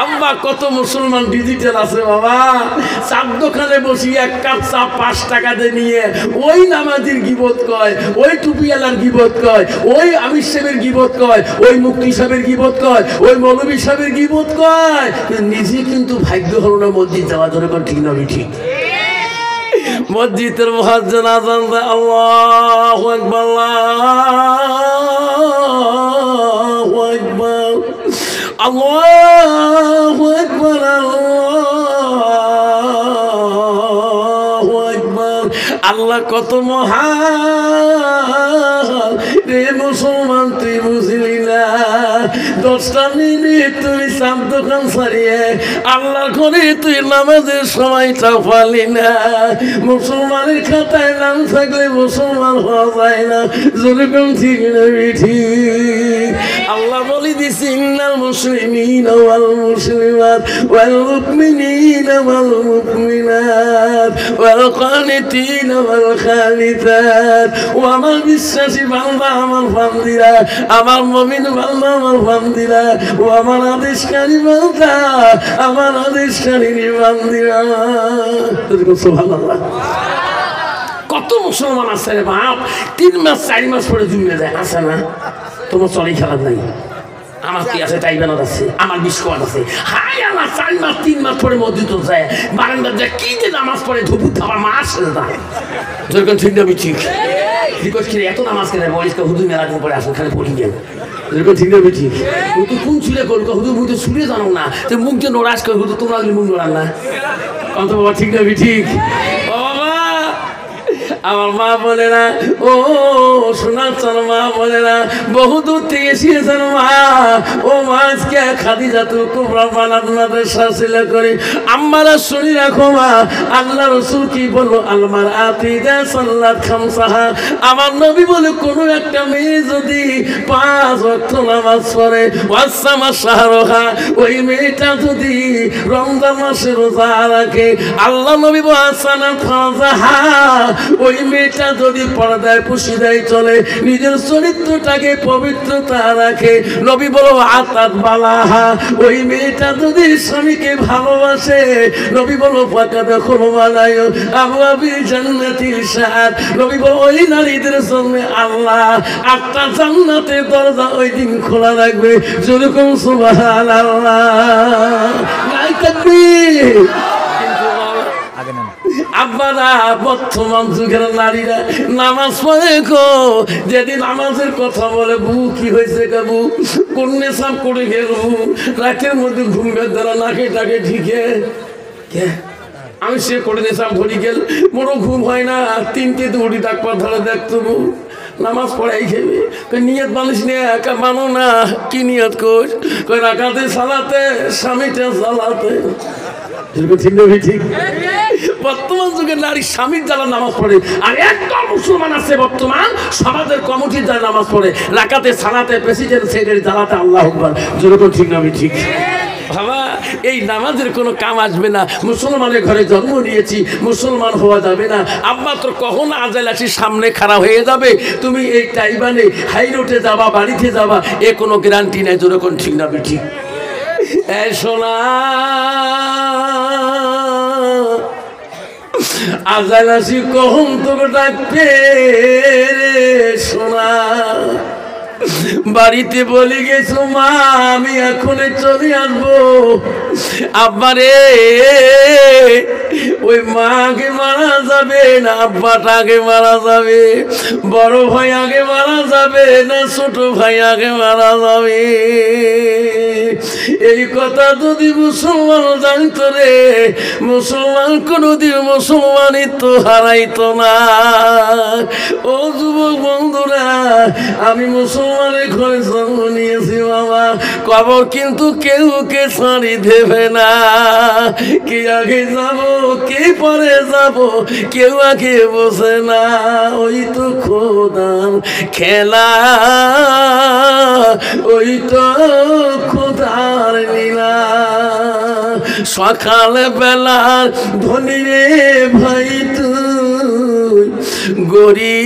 আম্মা কত মুসলমান ডিজিটাল আছে বাবা, চার দোকানে বসি এক কাপ চা 5 টাকা দিয়ে নিয়ে ওই নামাজির গিবত কয়, ওই টুপিওয়ালার গিবত কয়, ওই আমির সাহেবের গিবত কয়, ওই মুফতি সাহেবের গিবত কয়, ওই মৌলভী সাহেবের গিবত কয়, নিজে কিন্তু ভাগ্য হলো না মসজিদ যাওয়া ধরে কোন ঠিক না ঠিক। মসজিদের মুয়াজ্জিন আযান দেয়, আল্লাহু আকবার আল্লাহু আকবার আল্লাহু আকবার আল্লাহু আকবার। আল্লাহ কত মহান রে মুসলমান, তুই বুঝলি না 10টা মিনিট তুই চার দোকান ছাড়িয়ে আল্লাহর ঘরে তুই নামাজের সময়টা পালি না। মুসলমানের খাতায় নাম থাকলে মুসলমান হওয়া যায় না, যেরকম ঠিক না ঠিক। আল্লাহ বলে দিছি ইন্নাল মুসলিমিনা ওয়াল মুসলিমাত ওয়াল মুমিনিনা ওয়াল মুমিনাত ওয়াল কানিতিনা ওয়াল খানিতাত। ও আমার বিশ্বাসী বান্দা, আমার বান্দিরা, আমার মুমিন বান্দা, আমার বান্দিরা, ও আমার আদেশকারী বান্দা, আমার আদেশকারী বান্দিরা। সুবহানাল্লাহ। কত মুসলমান আছে রে বাপ, 3 মাস 4 মাস পরে জুমে যায়, আছে না? তোমার চলে খেলার নাই, আমার কি আছে টাইবানত আছে, আমার বিস্কুট আছে। হাই আল্লাহ, 4 মাস 3 মাস পরে মসজিদ যায়, বারান্দা যায়, কি যে নামাজ পড়ে ধুপুর আমার মা আসে না। যেরকম ঠিক না ঠিক রিকোয়েস্ট করে এত নামাজ কেন বয়স্ক হুদু মেলা দিন পরে আসুন খালি পড়ি গেল। যেরকম ঠিক না ঠিক হুদু কোন চুলে করবো, হুদু মুখ তো শুনে জানো না, তো মুখ যে নড়াস করে হুদু তোমরা মুখ নড়ান না। কত বাবা ঠিক না ঠিক? আমার মা বলে না, ও শোনার চল মা বলে না, বহু দূর থেকে এসেছেন মা। ও মা আজকে খাদিজাতুল কুবরা আপনাদের শাসিলা করে আম্মারা শুনি রাখো মা, আল্লাহ রসুল কি বললো, আলমার আতিদা সাল্লাত খামসাহা। আমার নবী বলে কোনো একটা মেয়ে যদি 5 ওয়াক্ত নামাজ পড়ে, ওয়াসামা শাহরুহা, ওই মেয়েটা যদি রমজান মাসে রোজা রাখে, আল্লাহ নবী ওয়াসানা ফাজাহা, ওই মেয়েটা যদি পর্দায় পুশিদায় চলে, নিজের চরিত্রটাকে পবিত্রতা রাখে, নবী বলো আতাত বালাহা, ওই মেয়েটা যদি স্বামীকে ভালোবাসে, নবী বলো ফাকাদ খুলমালায়ু আবওয়াবিল জান্নাতিল শাহাদ, নবী বলো ওই নারীদের জন্য আল্লাহ 8টা জান্নাতের দরজা ওই দিন খোলা রাখবে। যেরকম সুবহানাল্লাহ, নাই তাকবীর। আব্বারা বর্তমান যুগের নারীরা নামাজ পড়ে গো, যেদিন নামাজের কথা বলে বু কি হয়েছে কাবু কোন নেশাব করে গেল, রাতের মধ্যে ঘুমের দ্বারা নাকে টাকে ঠিকে আমি সে করে নেশাব ধরি গেল, বড় ঘুম হয় না, 3টে উড়ি ডাকপা ধরে দেখতো নামাজ পড়াই খেবে, নিয়ত মানুষ নিয়ে একা মানো না, কি নিয়ত কর রাখাতে সালাতে স্বামীটা সালাতে। ঠিক না ঠিক? বর্তমান যুগের নারী স্বামীর যারা নামাজ পড়ে, আর একটা মুসলমান আছে বর্তমান সমাজের কমিটির যারা নামাজ পড়ে, রাকাতে সালাতে প্রেসিডেন্ট সেক্রেটারি জ্বালাতে আল্লাহ আকবার। যেরকম ঠিক না ঠিক? বাবা এই নামাজের কোনো কাম আসবে না। মুসলমানের ঘরে জন্ম নিয়েছি, মুসলমান হওয়া যাবে না। আম্মা তোর কখন আজাল আসি সামনে খাড়া হয়ে যাবে, তুমি এই টাইবানে হাই রোডে যাবা, বাড়িতে যাবা, এ কোনো গ্যারান্টি নাই। যেরকম ঠিক না ঠিক? এই সোনা আজাল আসি কখন তোকে ডাকবে সোনা, বাড়িতে বলে গেছো মা আমি এখন চলে আসবো। আব্বারে ওই মা আগে মারা যাবে না আব্বাটা আগে মারা যাবে, বড় ভাই আগে মারা যাবে না ছোট ভাই আগে মারা যাবে। এই কথা যদি মুসলমান জানতো রে, মুসলমান কোনদিন মুসলমানিত্ব হারাইতো না। ও যুবক বন্ধুরা, আমি মুসলমানের ঘরে জন্ম নিয়েছি বাবা, কবর কিন্তু কেউ কে ছাড়ি দেবে না। কে আগে যাব কে পরে যাব কেউ আগে বসে না, ওই তো খোদার খেলা, ওই তো খোদার লীলা। সকাল বেলার ধনী রে ভাই তুই, গরি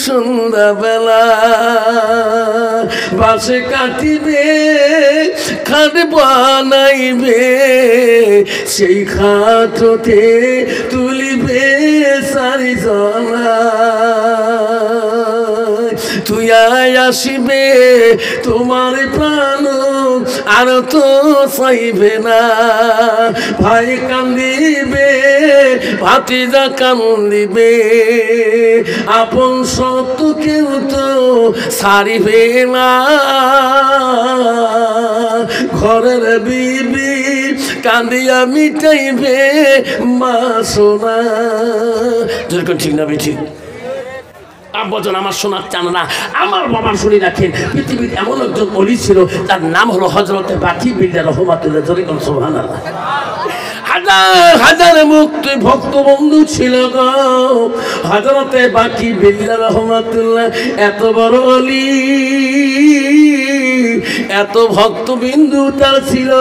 সন্ধ্যাবেলা বাসে কাটিবে খাট বানাইবে সেই খাটতে তুলিবে চারিজনা তুই আসিবে তোমার প্রাণ আর তো চাইবে না ভাই কান্দিবে ভাতিজা কান্দিবে আপন সত্য কেউ তো ছাড়িবে না ঘরের বিবি কান্দিয়া মিটাইবে মা সোনা যেরকম ঠিক না ঠিক আব্বাজন আমার শোনার চান না আমার বাবার শুনি রাখেন পৃথিবীতে এমন একজন ওলি ছিল তার নাম হলো হযরতে বাকি বিল্লাহ রহমাতুল্লাহ জরিকুল সুবহানাল্লাহ হাজার হাজার মুক্তি ভক্ত বন্ধু ছিল গো হযরতে বাকি বিল্লাহ রহমাতুল্লাহ এত বড় ওলি এত ভক্তবিন্দু তার ছিল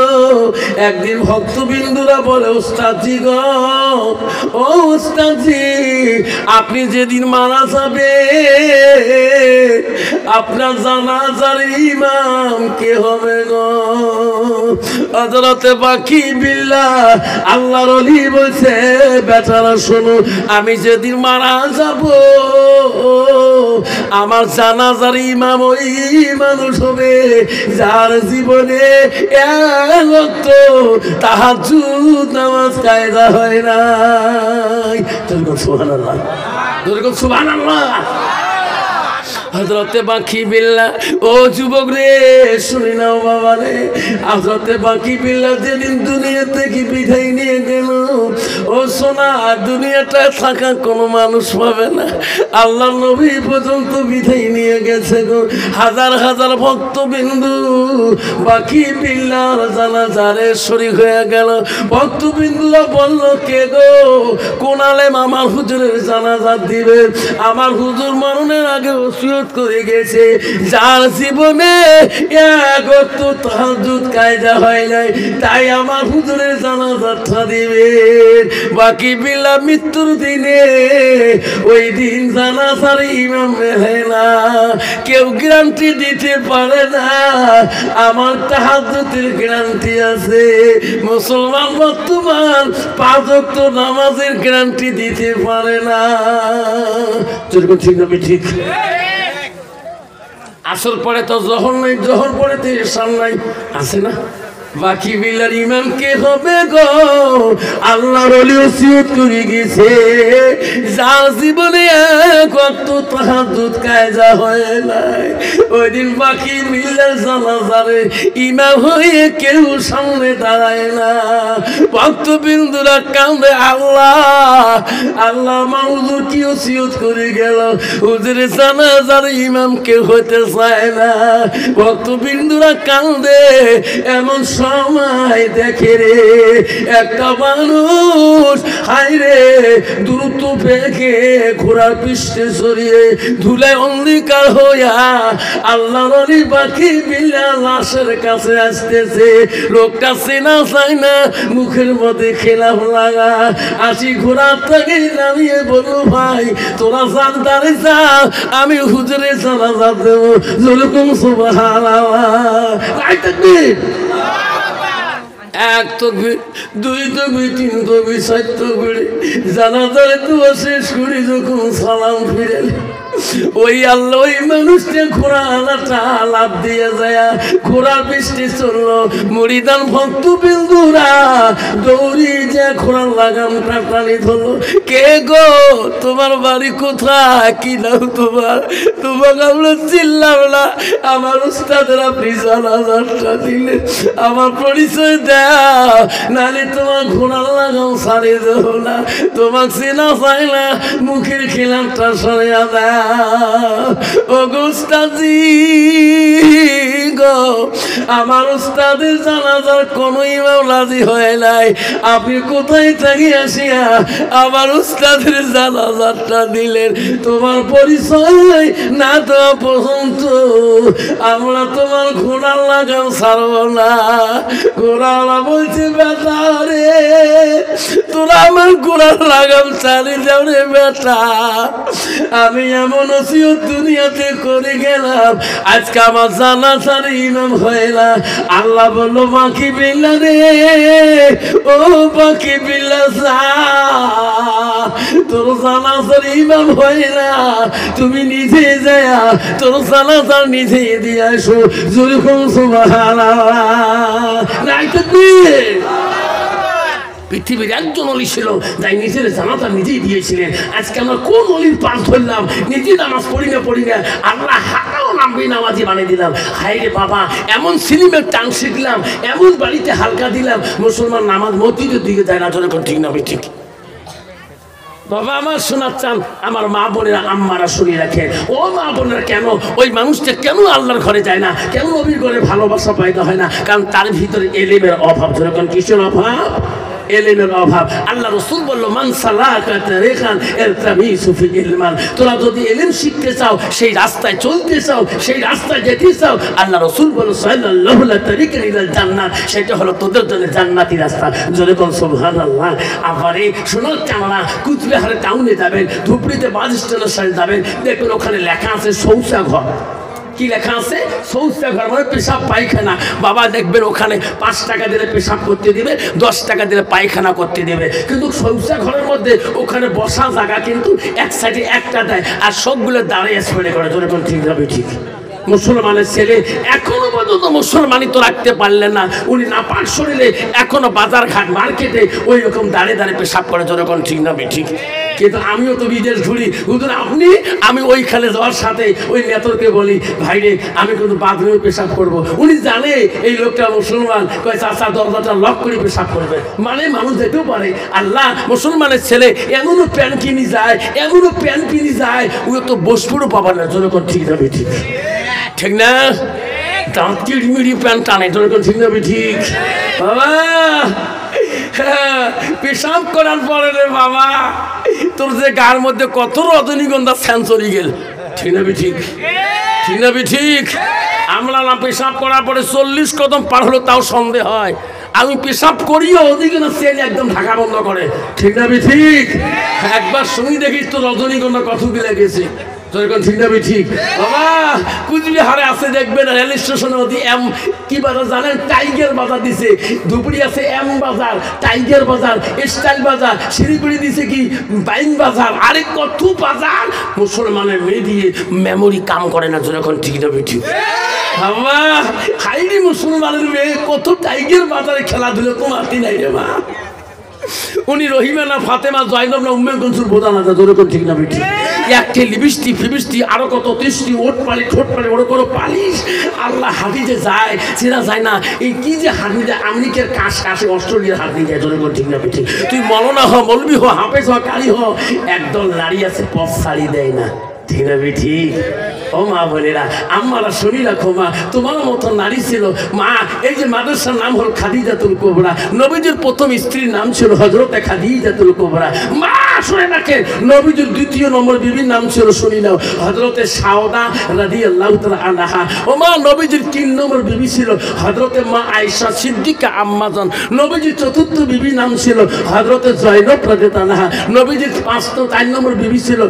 একদিন ভক্তবিন্দুরা বলে ওস্তাদজি গো ও ওস্তাদজি আপনি যেদিন মারা যাবে আপনার জানাজার ইমাম কে হবে গো হযরতে বাকি বিল্লাহ আল্লাহর ওলি বলছে বেচারা শোনো আমি যেদিন মারা যাব আমার জানাজার ইমাম ওই মানুষ হবে যার জীবনে এক ওয়াক্ত তাহাজ্জুদ নামাজ কায়দা হয় নাই সুবহানাল্লাহ সুবহানাল্লাহ হযরতে বাকি বিল্লাহ ও যুবক রে শুনি নাও বাবা রে হযরতে বাকি বিল্লাহ যেদিন দুনিয়া থেকে বিদায় নিয়ে গেল ও সোনা দুনিয়াটা থাকা কোনো মানুষ পাবে না আল্লাহর নবী পর্যন্ত বিদায় নিয়ে গেছে গো হাজার হাজার ভক্তবিন্দু বাকি বিল্লাহর জানাজারে শরীক হয়ে গেল ভক্তবিন্দুরা বলল কে গো কোন আলেম আমার হুজুরের জানাজা দিবে আমার হুজুর মরণের আগে ওসিয়ত করে গেছে যার জীবনে এক ওয়াক্ত তাহাজ্জুদ কায়দা হয় নাই তাই আমার হুজুরের জানাজাটা দিবে বাকি বিল্লাহ মৃত্যুর দিনে ওই দিন জানাজার ইমাম মেলে না কেউ গ্যারান্টি দিতে পারে না আমার তাহাজ্জুদের গ্যারান্টি আছে মুসলমান বর্তমান 5 ওয়াক্ত নামাজের গ্যারান্টি দিতে পারে না ঠিক না ঠিক আসর পরে তো জহর নাই জহর পরে তো ইশার নাই আছে না বাকি বিল্লাহর ইমাম কে হবে গো আল্লাহর ওলি ওসিয়ত করে গেছে যার জীবনে এক ওয়াক্ত তাহাজ্জুদ কায়দা হয় নাই ওই দিন বাকি বিল্লাহর জানাজারে ইমাম হয়ে কেউ সামনে দাঁড়ায় না ভক্তবিন্দুরা কান্দে আল্লাহ আল্লাহ আমার হুজুর কি ওসিয়ত করে গেল হুজুরের জানাজার ইমাম কেউ হতে চায় না ভক্তবিন্দুরা কান্দে এমন সময় দেখে রে একটা মানুষ হাইরে দ্রুত বেগে ঘোড়ার পৃষ্ঠে সরিয়ে ধুলায় অন্ধকার হইয়া আল্লাহর ওলি বাকি বিল্লাহ লাশের কাছে আসতেছে লোকটা চেনা চায় না মুখের মধ্যে খেলাম লাগা আসি ঘোড়ার থেকে নামিয়ে বলল ভাই তোরা জানতারে যা আমি হুজুরে জানাজা দেবো যেরকম সুবহানাল্লাহ এক তকবীর 2 তকবীর 3 তকবীর 4 তকবীর জানাজারে দোয়া শেষ করে যখন সালাম ফিরেল ওই আল্লাহ ওই মানুষটা ঘোড়া আলাটা লাভ দিয়ে যায় ঘোড়ার বৃষ্টি চললো মুরিদান ভক্তবিন্দুরা দৌড়ি যে ঘোড়ার লাগামটা টানি ধরলো কে গো তোমার বাড়ি কোথায় কি নাম তোমাকে আমরা চিনলাম না আমার উস্তাদের আপনি জানাজারটা দিলে আমার পরিচয় দাও নাহলে তোমার ঘোড়ার লাগাম ছাড়িয়ে দেবো না তোমাকে চেনা চাই না মুখের খিলামটা সরিয়া দেয় ও উস্তাদি গো, আমার উস্তাদের জানাজার কোনো ইমাম রাজি হয় নাই, আপনি কোথায় থেকে আসিয়া আমার উস্তাদের জানাজারটা দিলেন? তোমার পরিচয় না দেওয়া পর্যন্ত আমরা তোমার ঘোড়ার লাগাম ছাড়ব না। ঘোড়াওয়ালা বলছে, বেটা রে, তোরা আমার ঘোড়ার লাগাম চালিয়ে যাও রে বেটা। আমি এমন ওসিয়ত দুনিয়াতে করে গেলাম, আজকে আমার জানাজার ইমাম হয় না। আল্লাহ বললো, বাকি বিল্লা রে, ও বাকি বিল্লা যা, তোর জানাজার ইমাম হয় না, তুমি নিজে যায় তোর জানাজার নিজে দিয়ে আসো। যেরকম পৃথিবীর একজন অলি ছিল যাই নিজের জানাজা নিজেই দিয়েছিলেন। আজকে আমরা কোন অলির পাশ ধরলাম? নিজে নামাজ পড়ি না, আল্লাহ হাঁটাও নামবে নামাজি বানিয়ে দিলাম। হায় রে বাবা, এমন সিনেমার টান শিখলাম, এমন বাড়িতে হালকা দিলাম, মুসলমান নামাজ মসজিদের দিকে যায় না। যখন ঠিক না, ঠিক বাবা আমার শোনাচ্ছেন, আমার মা বোনেরা আম্মারা শুনিয়ে রাখে। ও মা বোনেরা, কেন ওই মানুষটা কেন আল্লাহর ঘরে যায় না? কেন নবীর ঘরে ভালোবাসা পাইতে হয় না? কারণ তার ভিতরে এলেমের অভাব। যখন কিসের অভাব? এলেমের অভাব। আল্লাহ রাসূল বলল, মান সালাকা তারিকান ইলতামিসু ফি ইলমান, তোরা যদি ইলম শিখতে চাও, সেই রাস্তায় চলতে চাও, সেই রাস্তায় যেতে চাও, আল্লাহ রাসূল বলল সাল্লাল্লাহু আলাইহি তারিকান ইলাল জান্নাত, সেটা হলো তোদের জন্য জান্নাতি রাস্তা। জোরে বল সুবহানাল্লাহ। আবারে শোনার চামড়া, কুচবিহারে টাউনে যাবেন, ধুবড়িতে বাস স্ট্যান্ডের সাথে যাবেন, দেখবেন ওখানে লেখা আছে শৌচাঘর। কি লেখা আছে? শৌচাঘর মানে পেশাব পায়খানা। বাবা দেখবেন ওখানে 5 টাকা দিলে পেশাব করতে দিবে, 10 টাকা দিলে পায়খানা করতে দেবে। কিন্তু শৌচাঘরের মধ্যে ওখানে বসা জায়গা কিন্তু এক সাইডে একটা দেয়, আর সবগুলো দাঁড়িয়ে স্প্রে করে। যখন ঠিক হবে ঠিক। মুসলমানের ছেলে এখনো পর্যন্ত মুসলমানই তো রাখতে পারলেন না। উনি না পাক শরীরে এখনো বাজার ঘাট মার্কেটে ওই রকম দাঁড়িয়ে দাঁড়িয়ে পেশাব করে। যখন ঠিক না ঠিক। কিন্তু আমিও তো বিদেশ ঘুরি, হুজুর আপনি, আমি ওইখানে যাওয়ার সাথে ওই নেতরকে বলি, ভাই রে আমি কিন্তু বাথরুমে পেশাব করবো। উনি জানে এই লোকটা মুসলমান, কয় চাচা দরজাটা লক করে পেশাব করবে। মানে মানুষ যেতেও পারে। আল্লাহ মুসলমানের ছেলে এমনও প্যান্ট কিনি যায়, এমনও প্যান্ট কিনি যায়, ওই তো বসপুরও পাবার না। যখন ঠিক যাবে ঠিক, ঠিক না? দাঁত চিড়মিড়ি প্যান্ট টানে। যখন ঠিক যাবে ঠিক। বাবা পেশাব করার পরে রে বাবা, তোর যে গার মধ্যে কত রজনীগন্ধা সেন্সরি গেল। ঠিক না ঠিক? ঠিক না ঠিক? আমরা না পেশাব করার পরে 40 কদম পার হলো তাও সন্দেহ হয়। আমি পেশাব করিও ওদিকে না সেল একদম ঢাকা বন্ধ করে। ঠিক না ঠিক? একবার শুনি দেখিস তো রজনীগন্ধা কত গেলে গেছে। ঠিক না ঠিক? বাবা কুচবিহারে আছে দেখবেন রেল স্টেশনে এম কি বাজার জানেন? টাইগার বাজার দিছে। ধুবড়ি আছে এম বাজার, টাইগার বাজার, স্টাইল বাজার, শিলিগুড়ি দিছে কি বাইন বাজার, আরে কত বাজার। মুসলমানের মেয়ে দিয়ে মেমোরি কাম করে না। যখন ঠিক না ঠিক? বাবা হাইরি মুসলমানের মেয়ে কত টাইগার বাজারে খেলাধুলো কমাতি নাই রে মা। উনি রহিমা না ফাতেমা জয়নব না উম্মে কুলসুম বোঝা না। যখন ঠিক না ঠিক? একটা লিপস্টিক ফিবিস্টিক আরো কত তৃষ্টি, ওট পালি ঠোঁট পালি, ওর কোনো পালিশ। আল্লাহ হাঁটিতে যায়, সেটা যায় না। এই কি যে হাঁটি যায়, আমেরিকার কাশে অস্ট্রেলিয়ার হাঁটি যায়। যখন ঠিক না ঠিক? তুই মলনা হ, মলবি হ, হাফেজ হ, কারি হ, একদল নারী আছে পথ ছাড়ি দেয় না। ঠিক না ঠিক? ও মা বোনেরা, আম্মারা শুনি রাখো মা, তোমার মতো নারী ছিল মা। এই যে মাদ্রাসার নাম হল খাদিজাতুল কুবরা, নবীজির প্রথম স্ত্রীর নাম ছিল হযরতে খাদিজাতুল কুবরা। মা শুনে রাখেন, নবীজির 2 নম্বর বিবির নাম ছিল, শুনি নাও, হযরতে সাওদা রাদিয়াল্লাহু তাআলা আনহা। ও মা, নবীজির 3 নম্বর বিবি ছিল হযরতে মা আয়েশা সিদ্দিকা আম্মাজান। নবীজির 4র্থ বিবির নাম ছিল হযরতে জয়নব রাদিয়াল্লাহু আনহা। নবীজির 4 নম্বর বিবি ছিল,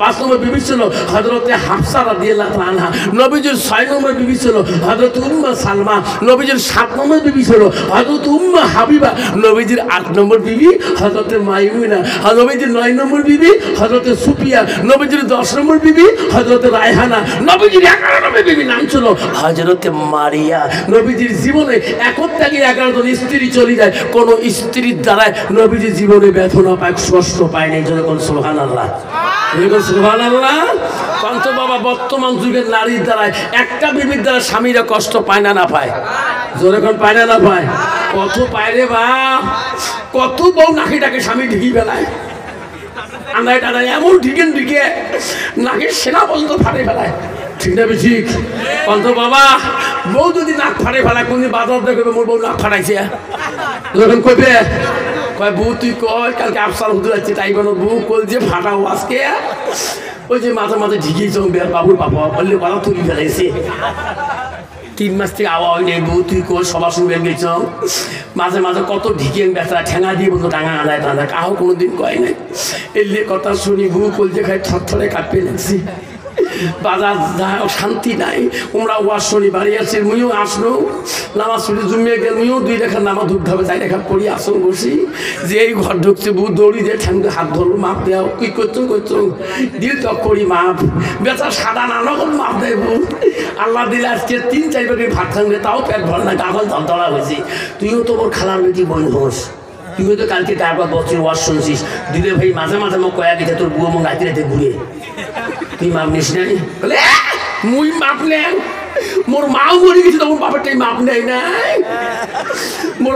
5 নম্বর বিবি ছিল হযরতে হাফসা রাদিয়াল্লাহু আনহা। নবীজির 6 নম্বর বিবি ছিল হযরত উম্মে সালমা। নবীজির 7 নম্বর বিবি ছিল হযরত উম্মে হাবিবা। নবীজির 8 নম্বর বিবি হযরত মাইমুনা। নবীজির 9 নম্বর বিবি হযরত সুফিয়া। নবীজির 10 নম্বর বিবি হযরত রায়হানা। নবীজির 11 নম্বর বিবি নাম ছিল হযরত মারিয়া। নবীজির জীবনে 1 থেকে 11 জন স্ত্রী চলে যায়, কোন স্ত্রীর দ্বারা নবীজির জীবনে ব্যথনা পায়, কষ্ট পায় নাই। যখন সুবহানাল্লাহ, সুবহানাল্লাহ। কন্ত বাবা, বর্তমান যুগের নারীর দ্বারা একটা বিবির দ্বারা স্বামীরা কষ্ট পায় না, না পায়? জোরে কোন পায় না, না পায়? কত পায় রে বাপ, কত বউ নাকি ডাকে স্বামী ঢিকি বেলায়। আন্দায় টান্দায় এমন ঢিকে নাকে সেনা পর্যন্ত ফাটে ফেলায়। ঠিক না ঠিক? অন্ত বাবা বউ যদি নাক ফাটে ফেলায় কোনদিন বাজার দেখবে মোর বউ নাক ফাটাইছে যখন কইবে কয় বউ তুই কয় কালকে আফসার হুজুর আছে তাই বলো বউ কল যে ফাটাও আজকে ওই যে মাঝে মাঝে ঢিকেই চোখ বাবুর বাবা বললে বাবা তুলি ফেলাইছে 3 মাস থেকে আওয়া হয় নেই বউ তুই কই সবার সঙ্গে গেছ মাঝে মাঝে কত ঢিকে বেচা ঠেঙা দিয়ে বলতো টাঙা আলায় টাঙা কাহো কোনোদিন কয় নাই এলে কথা শুনি বউ কল যে খাই থরথরে কাঁপিয়ে লাগছি বাজার শান্তি নাই তোমরা ওয়াজ শনি বাড়ি আসছি মুইও আসলো নামাজ পড়ে জমিয়ে গেল মুইও 2 রেখা নামাজ ধরতে হবে 4 রেখা পড়ি আসন বসি যে এই ঘর ঢুকছে বউ দৌড়ি দিয়ে ঠ্যাঙ্গে হাত ধরবো মাপ দেও কি করছো দিল তক করি মাপ বেচা সাদা নানা রকম মাপ দেয় বউ আল্লাহ দিলে আজকে 3-4 বারে ভাত খাবে তাও পেট ভরে না গাগল ধরা হয়েছে তুইও তো ওর খালার বেটি বন্ধ হোস তুইও তো কালকে তারপর বছর ওয়াজ শুনছিস দিলে ভাই মাঝে মাঝে মোক কয়া গেছে তোর বুয়ো মোক রাতে রাতে ঘুরে তুই মাপ নিস নাই বলে মুই মাপ নেন মোর মাও মরে গেছে তখন বাপেরটাই মাপ নেই নাই মোর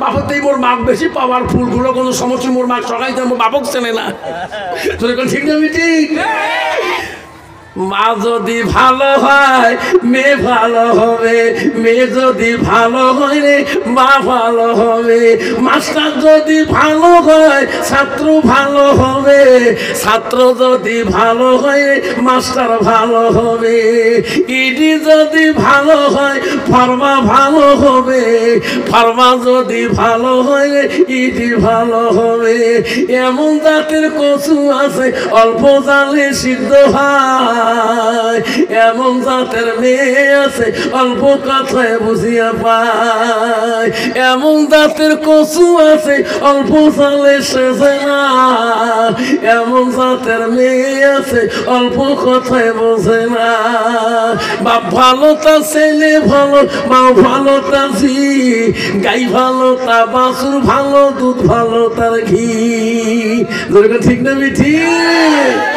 বাপেরটাই মোর মাপ বেশি পাওয়ারফুল গুলো কোনো সমস্যা মোর মাপ সকাইতে মোর বাপক চেনে না তোর এখন ঠিক না ঠিক মা যদি ভালো হয় মেয়ে ভালো হবে মেয়ে যদি ভালো হয় রে মা ভালো হবে মাস্টার যদি ভালো হয় ছাত্র ভালো হবে ছাত্র যদি ভালো হয় মাস্টার ভালো হবে ইডি যদি ভালো হয় ফার্মা ভালো হবে ফার্মা যদি ভালো হয় ইডি ভালো হবে এমন জাতের কচু আছে অল্প জালে সিদ্ধ হয় এমন জাতের মেয়ে আছে অল্প কথায় বুঝিয়া পায় এমন জাতের কচু আছে অল্প চালে সেজে না এমন জাতের মেয়ে আছে অল্প কথায় বোঝে না বাপ ভালো তা ছেলে ভালো মা ভালো তা ঝি গাই ভালো তা বাছুর ভালো দুধ ভালো তার ঘি ঠিক না ঠিক